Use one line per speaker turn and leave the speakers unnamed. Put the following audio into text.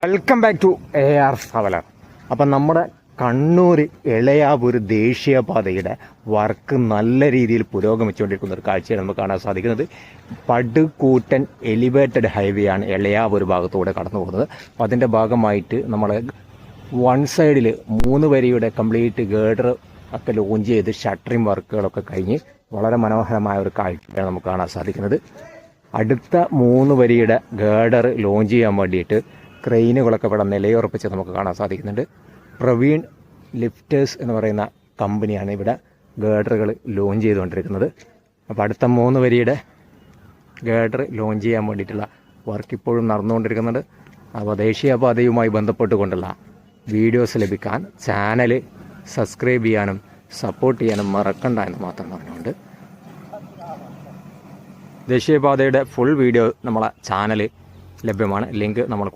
Welcome back to AR traveller. അപ്പം നമ്മുടെ Kannur Elayavoor ദേശീയപാതയുടെ work നല്ല രീതിയിൽ പുരോഗമിച്ചുകൊണ്ടിരിക്കുന്ന ഒരു കാഴ്ചയാണ് നമുക്ക് കാണാൻ സാധിക്കുന്നത്. പടുകൂറ്റൻ എലിവേറ്റഡ് ഹൈവേ ആണ് എളയാവൂർ ഭാഗത്തൂടെ കടന്നു പോകുന്നത്. അപ്പം അതിൻ്റെ ഭാഗമായിട്ട് നമ്മൾ വൺ സൈഡിൽ 3 വരിയുടെ കംപ്ലീറ്റ് ഗേഡർ ഒക്കെ ലോഞ്ച് ചെയ്ത് ഷട്ടറിങ് വർക്കുകളൊക്കെ കഴിഞ്ഞ് വളരെ മനോഹരമായ ഒരു കാഴ്ചയാണ് നമുക്ക് കാണാൻ സാധിക്കുന്നത്. അടുത്ത 3 വരിയുടെ ഗേഡർ ലോഞ്ച് ചെയ്യാൻ വേണ്ടിയിട്ട് ക്രെയിനുകളൊക്കെ ഇവിടെ നിലയുറപ്പിച്ച് നമുക്ക് കാണാൻ സാധിക്കുന്നുണ്ട്. പ്രവീൺ ലിഫ്റ്റേഴ്സ് എന്ന് പറയുന്ന കമ്പനിയാണ് ഇവിടെ ഗേഡറുകൾ ലോഞ്ച് ചെയ്തുകൊണ്ടിരിക്കുന്നത്. അപ്പോൾ അടുത്ത 3 വരിയുടെ ഗേഡർ ലോഞ്ച് ചെയ്യാൻ വേണ്ടിയിട്ടുള്ള വർക്ക് ഇപ്പോഴും നടന്നുകൊണ്ടിരിക്കുന്നുണ്ട്. അപ്പോൾ ദേശീയപാതയുമായി ബന്ധപ്പെട്ടുകൊണ്ടുള്ള വീഡിയോസ് ലഭിക്കാൻ ചാനൽ സബ്സ്ക്രൈബ് ചെയ്യാനും സപ്പോർട്ട് ചെയ്യാനും മറക്കണ്ട എന്ന് മാത്രം പറഞ്ഞുകൊണ്ട് ദേശീയപാതയുടെ ഫുൾ വീഡിയോ നമ്മളെ ചാനൽ ലഭ്യമാണ്. ലിങ്ക് നമ്മൾ കൊടുക്കും.